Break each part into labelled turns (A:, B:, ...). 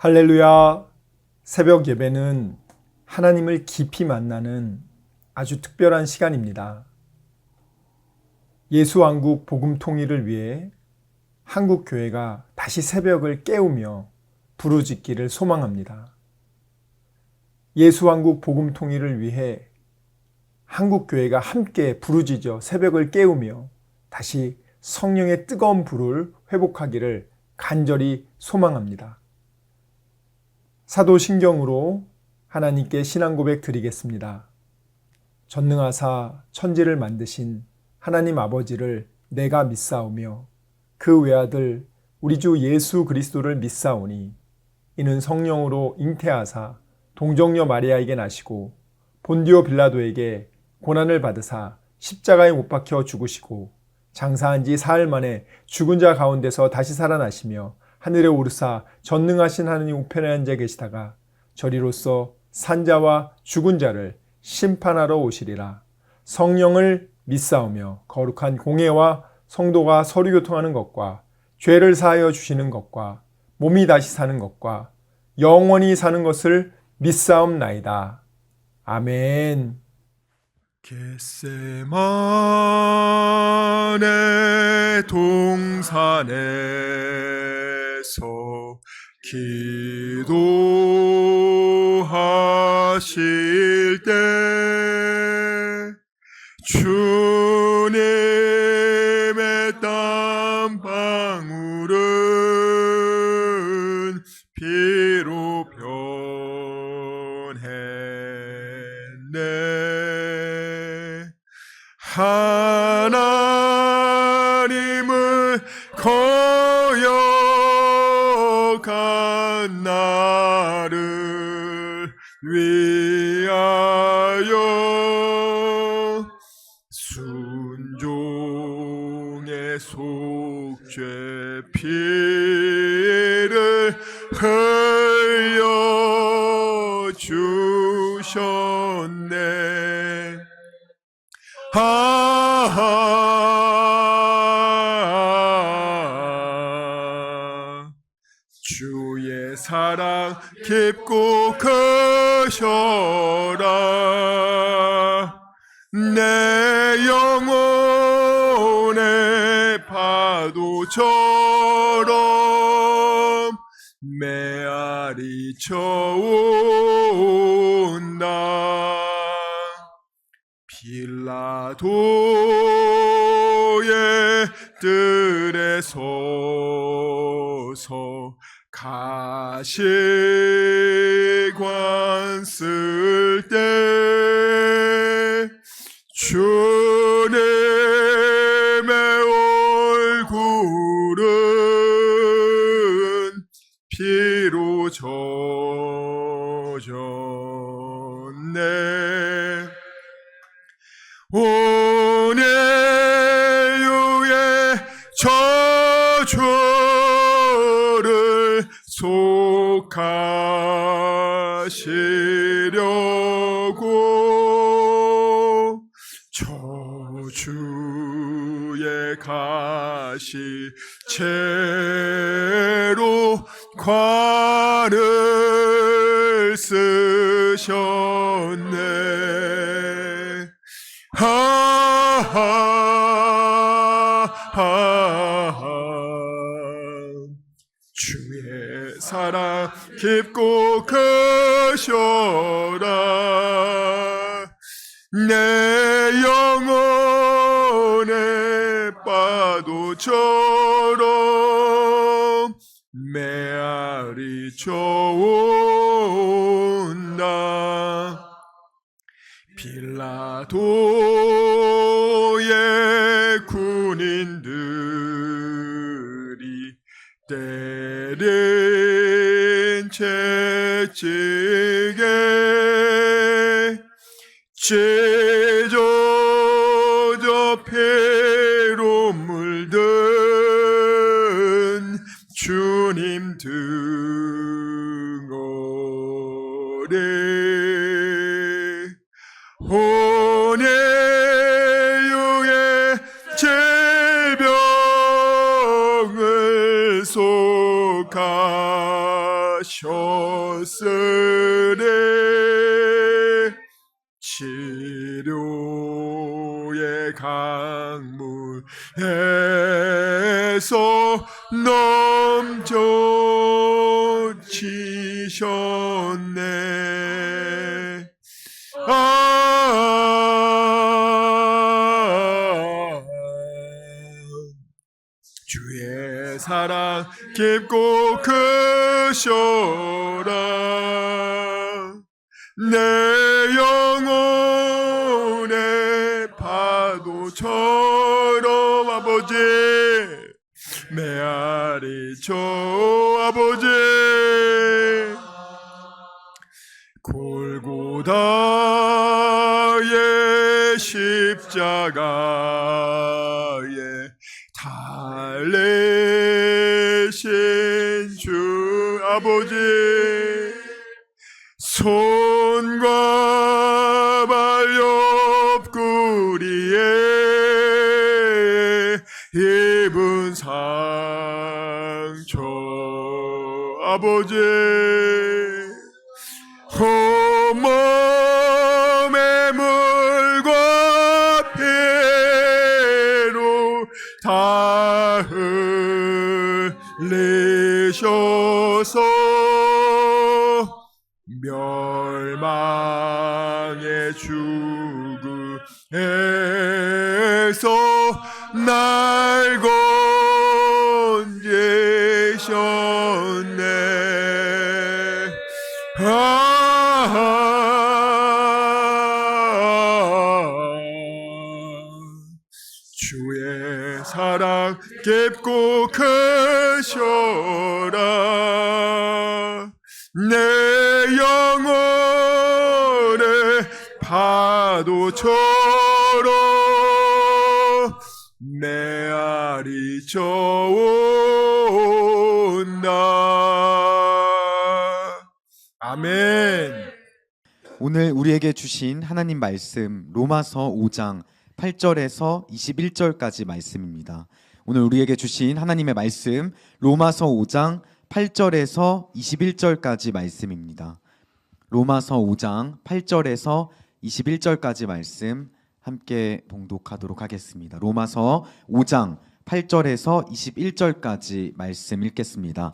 A: 할렐루야. 새벽 예배는 하나님을 깊이 만나는 아주 특별한 시간입니다. 예수왕국 복음 통일을 위해 한국 교회가 다시 새벽을 깨우며 부르짖기를 소망합니다. 예수왕국 복음 통일을 위해 한국 교회가 함께 부르짖어 새벽을 깨우며 다시 성령의 뜨거운 불을 회복하기를 간절히 소망합니다. 사도신경으로 하나님께 신앙 고백 드리겠습니다. 전능하사 천지를 만드신 하나님 아버지를 내가 믿사오며 그 외아들 우리 주 예수 그리스도를 믿사오니 이는 성령으로 잉태하사 동정녀 마리아에게 나시고 본디오 빌라도에게 고난을 받으사 십자가에 못 박혀 죽으시고 장사한 지 사흘 만에 죽은 자 가운데서 다시 살아나시며 하늘에 오르사 전능하신 하느님 우편에 앉아 계시다가 저리로서 산자와 죽은 자를 심판하러 오시리라. 성령을 믿사오며 거룩한 공회와 성도가 서로 교통하는 것과 죄를 사하여 주시는 것과 몸이 다시 사는 것과 영원히 사는 것을 믿사옵나이다. 아멘.
B: 겟세마네 동산에서 기도하실 때 주님의 땀 방울은 피로 변했네. 하나님을 거역한 나를 위하여 순종의 속죄 피를 흘려 주셨네. 주의 사랑 깊고 크셔라. 내 영혼의 파도처럼 메아리 쳐온다. 빌라도의 뜰에 서서 가시관 쓸 때 주님의 얼굴은 피로 젖었네. 온 인류의 저주를 속하시려고 저주의 가시 채로 관을 쓰셨네. 주의 사랑 깊고 크셔라. 내 영혼의 파도처럼 메아리 쳐온다. 빌라도의 군인들이 때린 채찍에 찢어져 피로 물든 주님 등골에 온 인류의 질병을 속하 하셨으니 치료의 강물에서 넘쳐지셨네. 주의 사랑 깊고 크셔라. 내 영혼의 파도처럼 아버지 메아리쳐 아버지 골고다의 십자가에 달리신 주 아버지 손과 발 옆구리에 입은 상처 아버지 온몸의 물과 피로 다 흘리셔서 멸망의 죽음에서 날 건지셨네. 주의 사랑 깊고 크셔라. 내 영혼의 파도처럼 메아리쳐 온다. 아멘.
C: 오늘 우리에게 주신 하나님 말씀 로마서 5장 8절에서 21절까지 말씀입니다. 오늘 우리에게 주신 하나님의 말씀 로마서 5장 8절에서 21절까지 말씀입니다. 로마서 5장 8절에서 21절까지 말씀 함께 봉독하도록 하겠습니다. 로마서 5장 8절에서 21절까지 말씀 읽겠습니다.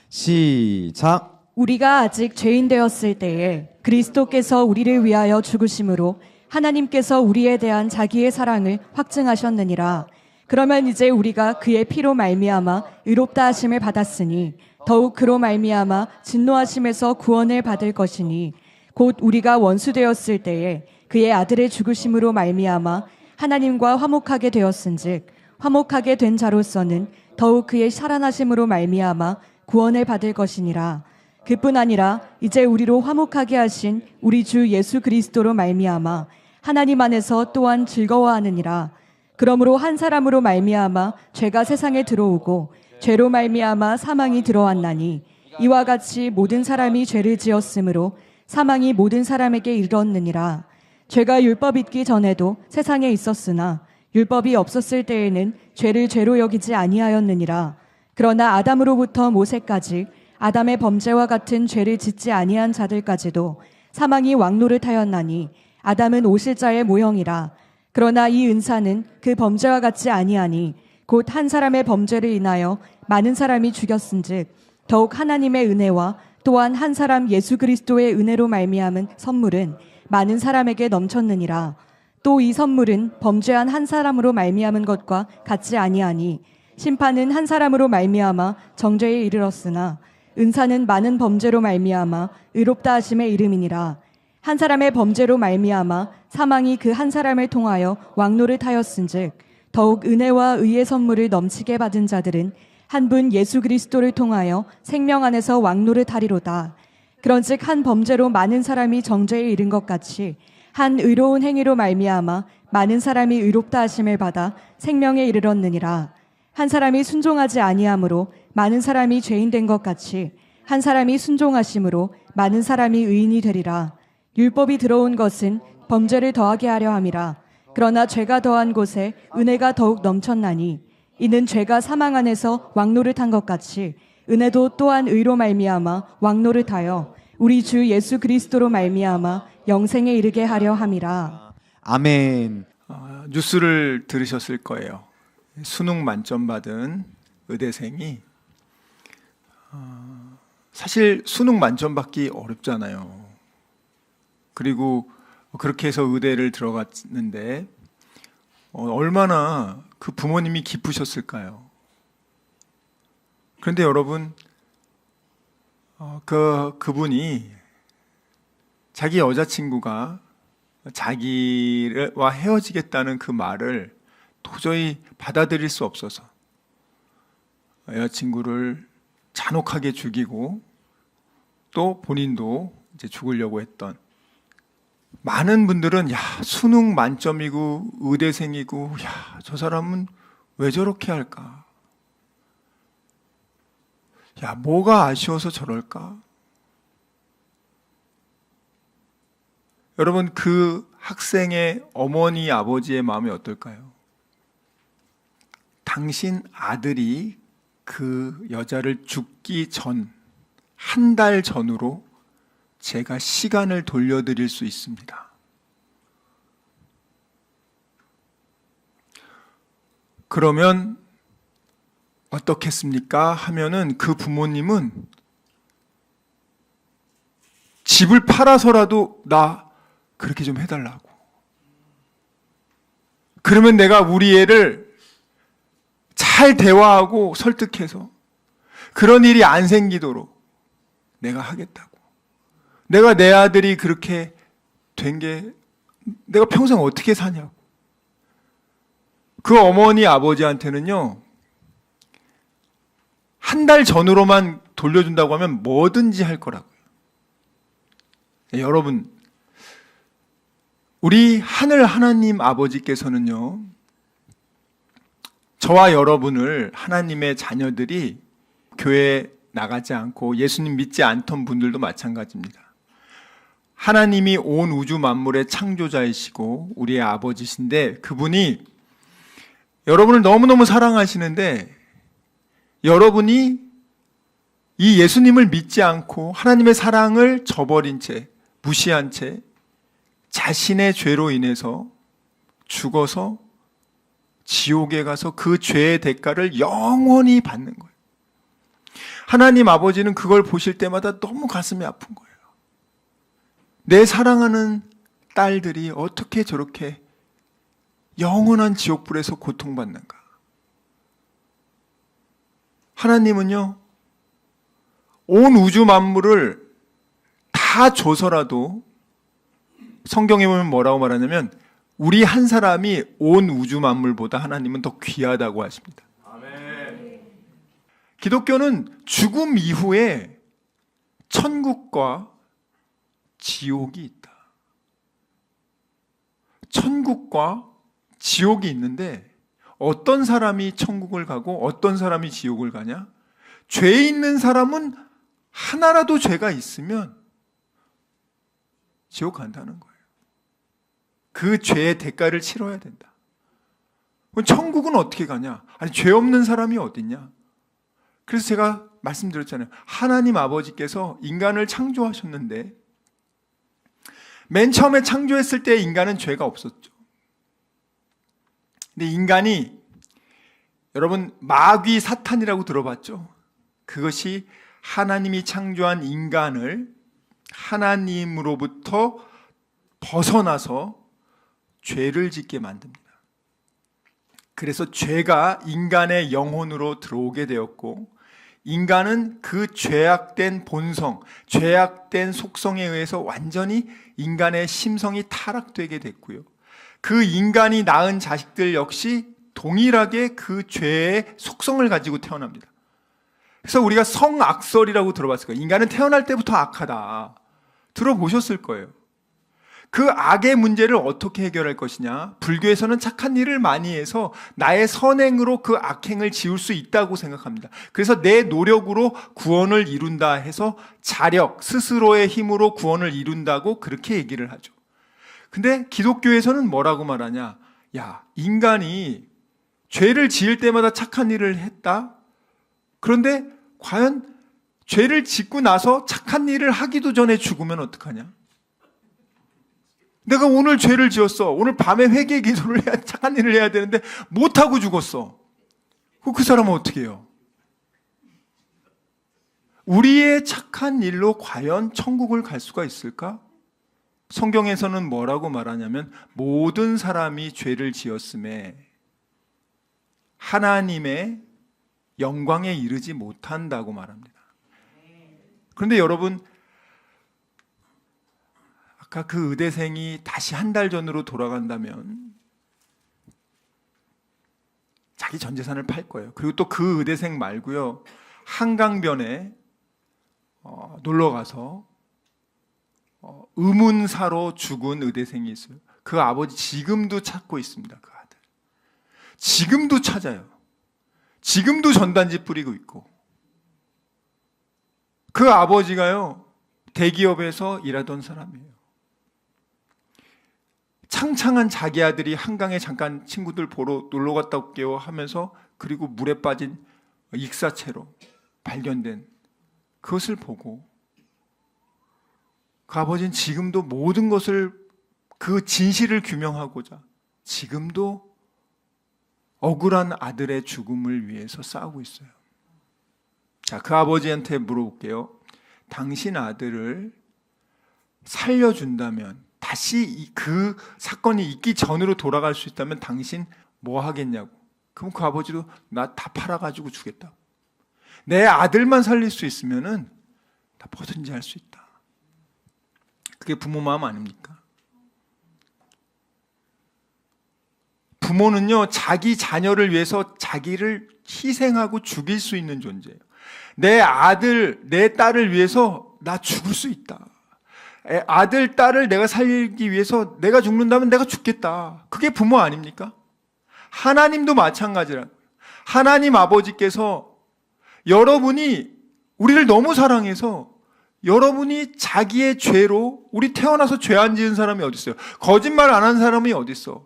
C: 시작.
D: 우리가 아직 죄인 되었을 때에 그리스도께서 우리를 위하여 죽으심으로 하나님께서 우리에 대한 자기의 사랑을 확증하셨느니라. 그러면 이제 우리가 그의 피로 말미암아 의롭다 하심을 받았으니 더욱 그로 말미암아 진노하심에서 구원을 받을 것이니 곧 우리가 원수 되었을 때에 그의 아들의 죽으심으로 말미암아 하나님과 화목하게 되었은즉 화목하게 된 자로서는 더욱 그의 살아나심으로 말미암아 구원을 받을 것이니라. 그뿐 아니라 이제 우리로 화목하게 하신 우리 주 예수 그리스도로 말미암아 하나님 안에서 또한 즐거워하느니라. 그러므로 한 사람으로 말미암아 죄가 세상에 들어오고 죄로 말미암아 사망이 들어왔나니 이와 같이 모든 사람이 죄를 지었으므로 사망이 모든 사람에게 이르렀느니라. 죄가 율법 있기 전에도 세상에 있었으나 율법이 없었을 때에는 죄를 죄로 여기지 아니하였느니라. 그러나 아담으로부터 모세까지 아담의 범죄와 같은 죄를 짓지 아니한 자들까지도 사망이 왕노릇하였나니 아담은 오실자의 모형이라. 그러나 이 은사는 그 범죄와 같지 아니하니 곧 한 사람의 범죄를 인하여 많은 사람이 죽였은즉 더욱 하나님의 은혜와 또한 한 사람 예수 그리스도의 은혜로 말미암은 선물은 많은 사람에게 넘쳤느니라. 또 이 선물은 범죄한 한 사람으로 말미암은 것과 같지 아니하니 심판은 한 사람으로 말미암아 정죄에 이르렀으나 은사는 많은 범죄로 말미암아 의롭다 하심의 이름이니라. 한 사람의 범죄로 말미암아 사망이 그 한 사람을 통하여 왕노릇하였은즉 더욱 은혜와 의의 선물을 넘치게 받은 자들은 한 분 예수 그리스도를 통하여 생명 안에서 왕노릇하리로다. 그런즉 한 범죄로 많은 사람이 정죄에 이른 것 같이 한 의로운 행위로 말미암아 많은 사람이 의롭다 하심을 받아 생명에 이르렀느니라. 한 사람이 순종하지 아니함으로 많은 사람이 죄인 된 것 같이 한 사람이 순종하심으로 많은 사람이 의인이 되리라. 율법이 들어온 것은 범죄를 더하게 하려 함이라. 그러나 죄가 더한 곳에 은혜가 더욱 넘쳤나니 이는 죄가 사망 안에서 왕노릇한 것 같이 은혜도 또한 의로 말미암아 왕노릇하여 우리 주 예수 그리스도로 말미암아 영생에 이르게 하려 함이라.
C: 아멘.
E: 뉴스를 들으셨을 거예요. 수능 만점 받은 의대생이 사실 수능 만점 받기 어렵잖아요. 그리고 그렇게 해서 의대를 들어갔는데 얼마나 그 부모님이 기쁘셨을까요? 그런데 여러분, 그분이 자기 여자친구가 자기와 헤어지겠다는 그 말을 도저히 받아들일 수 없어서 여자친구를 잔혹하게 죽이고 또 본인도 이제 죽으려고 했던, 많은 분들은 야, 수능 만점이고 의대생이고 야, 저 사람은 왜 저렇게 할까? 야, 뭐가 아쉬워서 저럴까? 여러분, 그 학생의 어머니, 아버지의 마음이 어떨까요? 당신 아들이 그 여자를 죽기 전, 한 달 전으로 제가 시간을 돌려드릴 수 있습니다. 그러면 어떻겠습니까? 하면은 그 부모님은 집을 팔아서라도 나 그렇게 좀 해달라고. 그러면 내가 우리 애를 잘 대화하고 설득해서 그런 일이 안 생기도록 내가 하겠다고. 내가 내 아들이 그렇게 된 게 내가 평생 어떻게 사냐고. 그 어머니 아버지한테는요, 한 달 전으로만 돌려준다고 하면 뭐든지 할 거라고요. 여러분, 우리 하늘 하나님 아버지께서는요, 저와 여러분을, 하나님의 자녀들이 교회 나가지 않고 예수님 믿지 않던 분들도 마찬가지입니다. 하나님이 온 우주 만물의 창조자이시고 우리의 아버지신데, 그분이 여러분을 너무너무 사랑하시는데, 여러분이 이 예수님을 믿지 않고 하나님의 사랑을 저버린 채, 무시한 채 자신의 죄로 인해서 죽어서 지옥에 가서 그 죄의 대가를 영원히 받는 거예요. 하나님 아버지는 그걸 보실 때마다 너무 가슴이 아픈 거예요. 내 사랑하는 딸들이 어떻게 저렇게 영원한 지옥불에서 고통받는가. 하나님은요, 온 우주 만물을 다 줘서라도, 성경에 보면 뭐라고 말하냐면 우리 한 사람이 온 우주 만물보다 하나님은 더 귀하다고 하십니다. 아멘. 기독교는 죽음 이후에 천국과 지옥이 있다. 천국과 지옥이 있는데 어떤 사람이 천국을 가고 어떤 사람이 지옥을 가냐? 죄 있는 사람은 하나라도 죄가 있으면 지옥 간다는 거예요. 그 죄의 대가를 치러야 된다. 그럼 천국은 어떻게 가냐? 아니, 죄 없는 사람이 어딨냐? 그래서 제가 말씀드렸잖아요. 하나님 아버지께서 인간을 창조하셨는데 맨 처음에 창조했을 때 인간은 죄가 없었죠. 근데 인간이, 여러분 마귀 사탄이라고 들어봤죠? 그것이 하나님이 창조한 인간을 하나님으로부터 벗어나서 죄를 짓게 만듭니다. 그래서 죄가 인간의 영혼으로 들어오게 되었고, 인간은 그 죄악된 본성, 죄악된 속성에 의해서 완전히 인간의 심성이 타락되게 됐고요. 그 인간이 낳은 자식들 역시 동일하게 그 죄의 속성을 가지고 태어납니다. 그래서 우리가 성악설이라고 들어봤을 거예요. 인간은 태어날 때부터 악하다. 들어보셨을 거예요. 그 악의 문제를 어떻게 해결할 것이냐? 불교에서는 착한 일을 많이 해서 나의 선행으로 그 악행을 지울 수 있다고 생각합니다. 그래서 내 노력으로 구원을 이룬다 해서 자력, 스스로의 힘으로 구원을 이룬다고 그렇게 얘기를 하죠. 근데 기독교에서는 뭐라고 말하냐? 야, 인간이 죄를 지을 때마다 착한 일을 했다? 그런데 과연 죄를 짓고 나서 착한 일을 하기도 전에 죽으면 어떡하냐? 내가 오늘 죄를 지었어. 오늘 밤에 회개 기도를 해야, 착한 일을 해야 되는데 못하고 죽었어. 그 사람은 어떻게 해요? 우리의 착한 일로 과연 천국을 갈 수가 있을까? 성경에서는 뭐라고 말하냐면 모든 사람이 죄를 지었음에 하나님의 영광에 이르지 못한다고 말합니다. 그런데 여러분, 아까 그 의대생이 다시 한 달 전으로 돌아간다면 자기 전 재산을 팔 거예요. 그리고 또 그 의대생 말고요, 한강변에 놀러 가서 의문사로 죽은 의대생이 있어요. 그 아버지 지금도 찾고 있습니다. 그 아들 지금도 찾아요. 지금도 전단지 뿌리고 있고, 그 아버지가요 대기업에서 일하던 사람이에요. 창창한 자기 아들이 한강에 잠깐 친구들 보러 놀러 갔다 올게요 하면서, 그리고 물에 빠진 익사체로 발견된 그것을 보고 그 아버지는 지금도 모든 것을, 그 진실을 규명하고자 지금도 억울한 아들의 죽음을 위해서 싸우고 있어요. 자, 그 아버지한테 물어볼게요. 당신 아들을 살려준다면, 다시 그 사건이 있기 전으로 돌아갈 수 있다면 당신 뭐 하겠냐고. 그럼 그 아버지도 나 다 팔아가지고 주겠다. 내 아들만 살릴 수 있으면은 다 뭐든지 할 수 있다. 그게 부모 마음 아닙니까? 부모는요, 자기 자녀를 위해서 자기를 희생하고 죽일 수 있는 존재예요. 내 아들, 내 딸을 위해서 나 죽을 수 있다. 아들, 딸을 내가 살리기 위해서 내가 죽는다면 내가 죽겠다. 그게 부모 아닙니까? 하나님도 마찬가지라고요. 하나님 아버지께서 여러분이 우리를 너무 사랑해서 여러분이 자기의 죄로, 우리 태어나서 죄 안 지은 사람이 어디 있어요? 거짓말 안 한 사람이 어디 있어?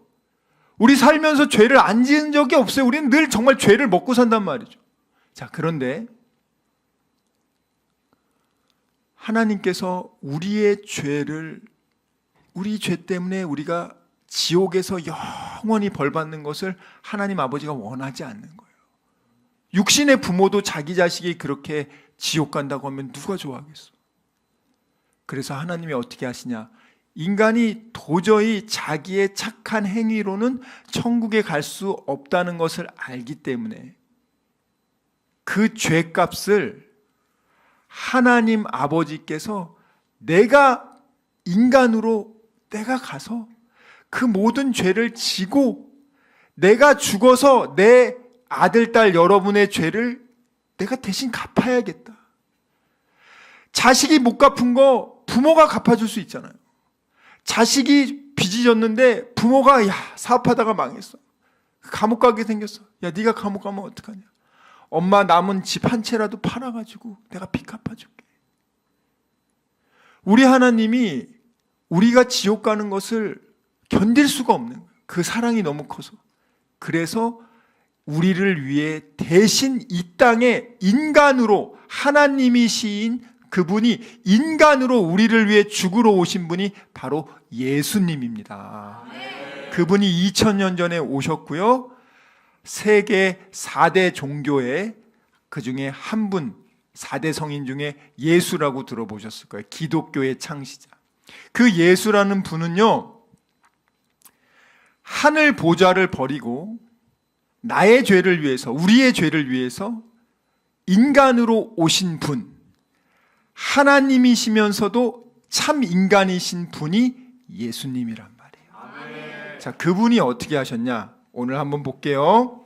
E: 우리 살면서 죄를 안 지은 적이 없어요. 우리는 늘 정말 죄를 먹고 산단 말이죠. 자, 그런데 하나님께서 우리의 죄를, 우리 죄 때문에 우리가 지옥에서 영원히 벌 받는 것을 하나님 아버지가 원하지 않는 거예요. 육신의 부모도 자기 자식이 그렇게 지옥 간다고 하면 누가 좋아하겠어? 그래서 하나님이 어떻게 하시냐? 인간이 도저히 자기의 착한 행위로는 천국에 갈 수 없다는 것을 알기 때문에 그 죄값을 하나님 아버지께서 내가 인간으로 내가 가서 그 모든 죄를 지고 내가 죽어서 내 아들, 딸 여러분의 죄를 내가 대신 갚아야겠다. 자식이 못 갚은 거 부모가 갚아줄 수 있잖아요. 자식이 빚이 졌는데 부모가 야, 사업하다가 망했어. 감옥 가게 생겼어. 야, 네가 감옥 가면 어떡하냐. 엄마 남은 집 한 채라도 팔아가지고 내가 빚 갚아줄게. 우리 하나님이 우리가 지옥 가는 것을 견딜 수가 없는 거예요. 그 사랑이 너무 커서. 그래서 우리를 위해 대신 이 땅에 인간으로, 하나님이신 그분이 인간으로 우리를 위해 죽으러 오신 분이 바로 예수님입니다. 그분이 2000년 전에 오셨고요. 세계 4대 종교의 그 중에 한 분, 4대 성인 중에 예수라고 들어보셨을 거예요. 기독교의 창시자. 그 예수라는 분은요, 하늘 보좌를 버리고 나의 죄를 위해서, 우리의 죄를 위해서 인간으로 오신 분, 하나님이시면서도 참 인간이신 분이 예수님이란 말이에요. 자, 그분이 어떻게 하셨냐? 오늘 한번 볼게요.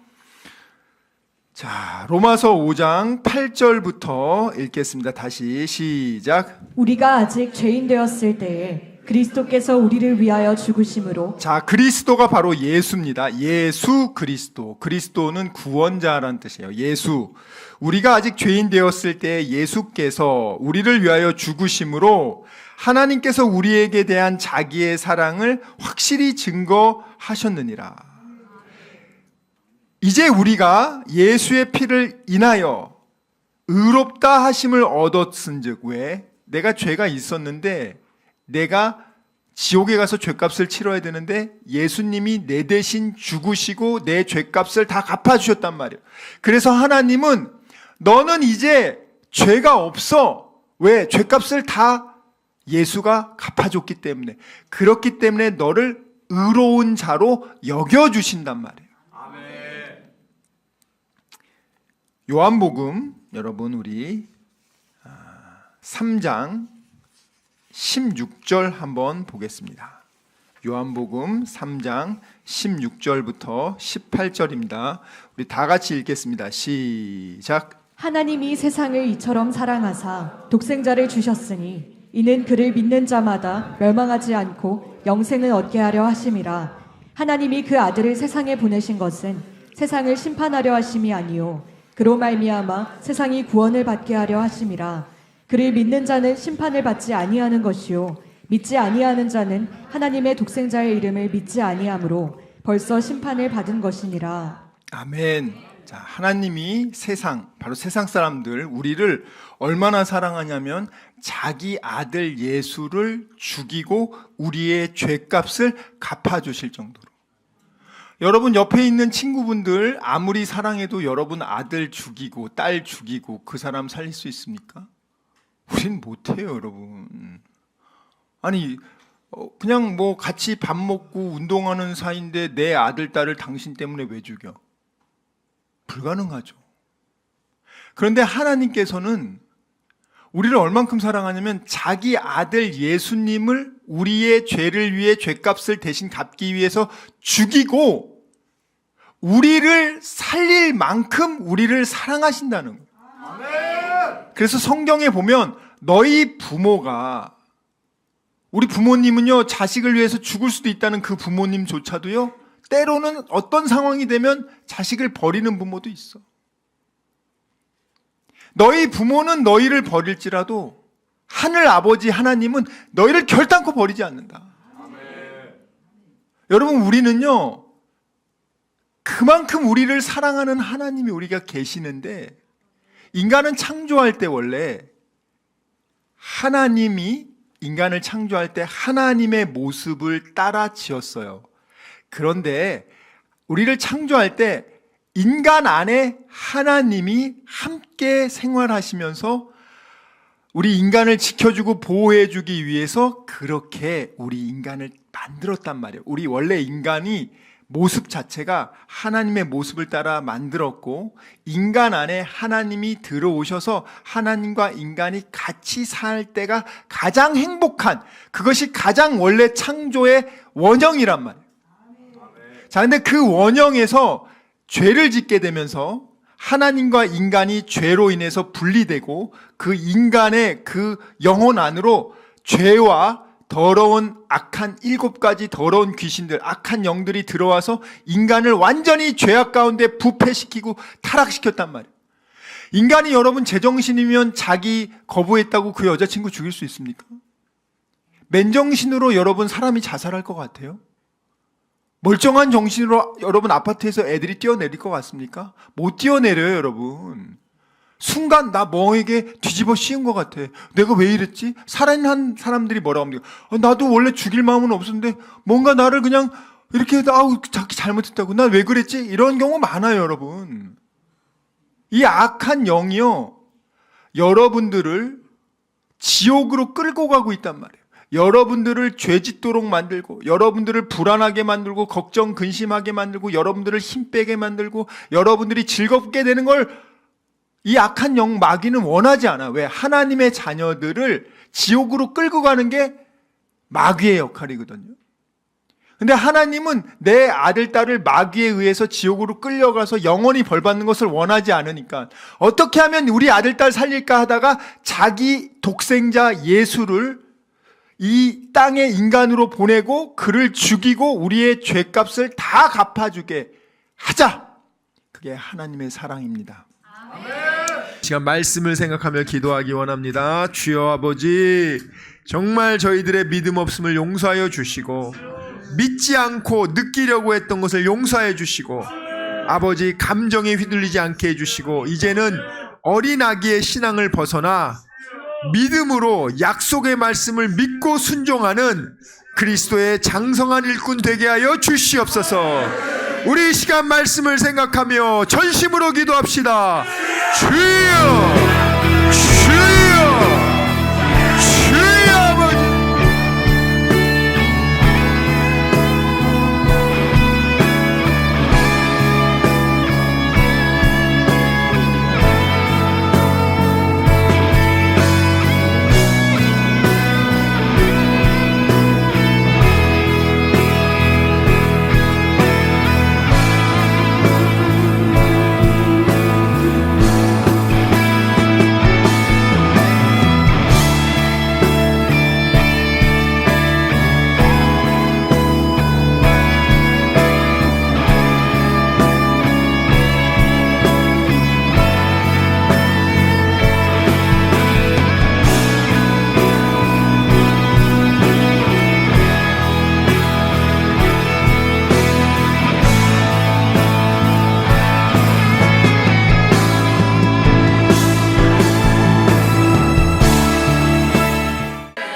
E: 자, 로마서 5장 8절부터 읽겠습니다. 다시 시작.
D: 우리가 아직 죄인 되었을 때에 그리스도께서 우리를 위하여 죽으심으로.
E: 자, 그리스도가 바로 예수입니다. 예수 그리스도. 그리스도는 구원자라는 뜻이에요. 예수. 우리가 아직 죄인 되었을 때 예수께서 우리를 위하여 죽으심으로 하나님께서 우리에게 대한 자기의 사랑을 확실히 증거하셨느니라. 이제 우리가 예수의 피를 인하여 의롭다 하심을 얻었은즉. 왜? 내가 죄가 있었는데 내가 지옥에 가서 죄값을 치러야 되는데 예수님이 내 대신 죽으시고 내 죄값을 다 갚아주셨단 말이에요. 그래서 하나님은 너는 이제 죄가 없어. 왜? 죄값을 다 예수가 갚아줬기 때문에. 그렇기 때문에 너를 의로운 자로 여겨주신단 말이에요. 요한복음 여러분 우리 3장 16절 한번 보겠습니다. 요한복음 3장 16절부터 18절입니다. 우리 다 같이 읽겠습니다. 시작.
D: 하나님이 세상을 이처럼 사랑하사 독생자를 주셨으니 이는 그를 믿는 자마다 멸망하지 않고 영생을 얻게 하려 하심이라. 하나님이 그 아들을 세상에 보내신 것은 세상을 심판하려 하심이 아니요 그로 말미암아 세상이 구원을 받게 하려 하심이라. 그를 믿는 자는 심판을 받지 아니하는 것이요 믿지 아니하는 자는 하나님의 독생자의 이름을 믿지 아니하므로 벌써 심판을 받은 것이니라.
E: 아멘. 자, 하나님이 바로 세상 사람들, 우리를 얼마나 사랑하냐면 자기 아들 예수를 죽이고 우리의 죄값을 갚아주실 정도로. 여러분 옆에 있는 친구분들 아무리 사랑해도 여러분 아들 죽이고 딸 죽이고 그 사람 살릴 수 있습니까? 우린 못해요, 여러분. 아니 그냥 뭐 같이 밥 먹고 운동하는 사이인데 내 아들 딸을 당신 때문에 왜 죽여? 불가능하죠. 그런데 하나님께서는 우리를 얼만큼 사랑하냐면 자기 아들 예수님을 우리의 죄를 위해 죄값을 대신 갚기 위해서 죽이고 우리를 살릴 만큼 우리를 사랑하신다는 거예요. 그래서 성경에 보면 너희 부모가, 우리 부모님은요 자식을 위해서 죽을 수도 있다는 그 부모님조차도요 때로는 어떤 상황이 되면 자식을 버리는 부모도 있어. 너희 부모는 너희를 버릴지라도 하늘 아버지 하나님은 너희를 결단코 버리지 않는다. 여러분 우리는요 그만큼 우리를 사랑하는 하나님이 우리가 계시는데, 인간은 창조할 때 원래 하나님이 인간을 창조할 때 하나님의 모습을 따라 지었어요. 그런데 우리를 창조할 때 인간 안에 하나님이 함께 생활하시면서 우리 인간을 지켜주고 보호해주기 위해서 그렇게 우리 인간을 만들었단 말이에요. 우리 원래 인간이 모습 자체가 하나님의 모습을 따라 만들었고, 인간 안에 하나님이 들어오셔서 하나님과 인간이 같이 살 때가 가장 행복한, 그것이 가장 원래 창조의 원형이란 말이에요. 자, 근데 그 원형에서 죄를 짓게 되면서 하나님과 인간이 죄로 인해서 분리되고 그 인간의 그 영혼 안으로 죄와 더러운 악한 7가지 더러운 귀신들, 악한 영들이 들어와서 인간을 완전히 죄악 가운데 부패시키고 타락시켰단 말이에요. 인간이 여러분 제정신이면 자기 거부했다고 그 여자친구 죽일 수 있습니까? 맨정신으로 여러분 사람이 자살할 것 같아요? 멀쩡한 정신으로 여러분 아파트에서 애들이 뛰어내릴 것 같습니까? 못 뛰어내려요, 여러분. 순간 나 멍에게 뒤집어 씌운 것 같아. 내가 왜 이랬지? 살인한 사람들이 뭐라고 합니까? 나도 원래 죽일 마음은 없었는데 뭔가 나를 그냥 이렇게 자기 잘못했다고. 난 왜 그랬지? 이런 경우 많아요, 여러분. 이 악한 영이요, 여러분들을 지옥으로 끌고 가고 있단 말이에요. 여러분들을 죄짓도록 만들고, 여러분들을 불안하게 만들고, 걱정, 근심하게 만들고, 여러분들을 힘 빼게 만들고, 여러분들이 즐겁게 되는 걸 이 악한 영 마귀는 원하지 않아. 왜? 하나님의 자녀들을 지옥으로 끌고 가는 게 마귀의 역할이거든요. 근데 하나님은 내 아들, 딸을 마귀에 의해서 지옥으로 끌려가서 영원히 벌받는 것을 원하지 않으니까 어떻게 하면 우리 아들, 딸 살릴까 하다가 자기 독생자 예수를 이 땅에 인간으로 보내고 그를 죽이고 우리의 죄값을 다 갚아주게 하자. 그게 하나님의 사랑입니다.
B: 시간 말씀을 생각하며 기도하기 원합니다. 주여 아버지, 정말 저희들의 믿음 없음을 용서하여 주시고, 믿지 않고 느끼려고 했던 것을 용서해 주시고, 아버지 감정에 휘둘리지 않게 해주시고, 이제는 어린아기의 신앙을 벗어나 믿음으로 약속의 말씀을 믿고 순종하는 그리스도의 장성한 일꾼 되게 하여 주시옵소서. 우리 이 시간 말씀을 생각하며 전심으로 기도합시다. 주여, 주여, 주여 아버지.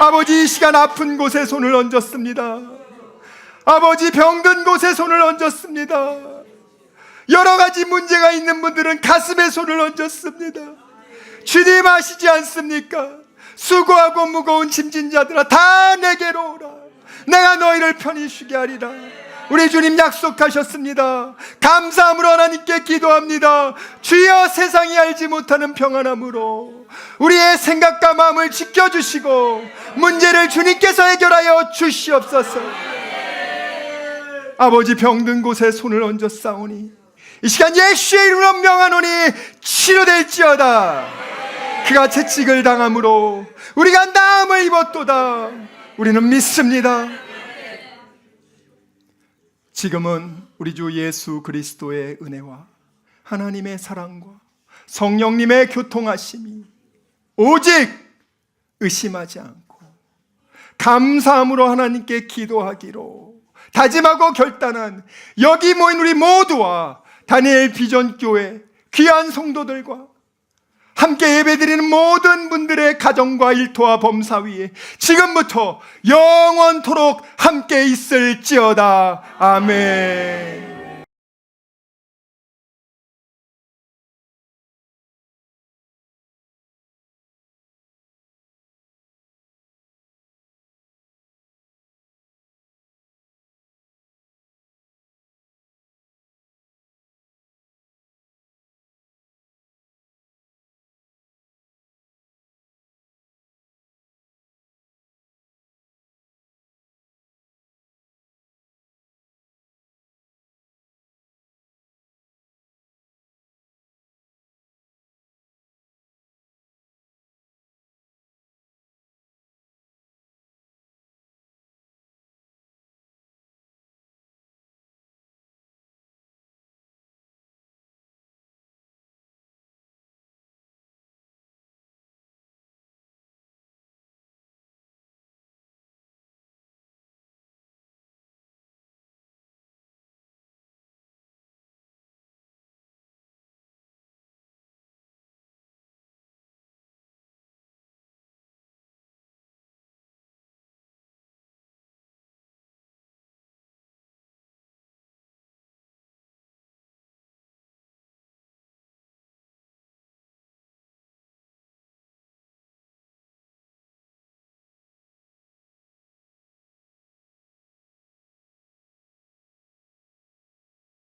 E: 아버지, 이 시간 아픈 곳에 손을 얹었습니다. 아버지, 병든 곳에 손을 얹었습니다. 여러 가지 문제가 있는 분들은 가슴에 손을 얹었습니다. 주님 아시지 않습니까? 수고하고 무거운 짐진 자들아 다 내게로 오라. 내가 너희를 편히 쉬게 하리라. 우리 주님 약속하셨습니다. 감사함으로 하나님께 기도합니다. 주여, 세상이 알지 못하는 평안함으로 우리의 생각과 마음을 지켜주시고 문제를 주님께서 해결하여 주시옵소서. 아버지, 병든 곳에 손을 얹어 싸우니 이 시간 예수의 이름으로 명하노니 치료될지어다. 그가 채찍을 당함으로 우리가 나음을 입었도다. 우리는 믿습니다. 지금은 우리 주 예수 그리스도의 은혜와 하나님의 사랑과 성령님의 교통하심이 오직 의심하지 않고 감사함으로 하나님께 기도하기로 다짐하고 결단한 여기 모인 우리 모두와 다니엘 비전교회 귀한 성도들과 함께 예배드리는 모든 분들의 가정과 일터와 범사 위에 지금부터 영원토록 함께 있을지어다. 아멘.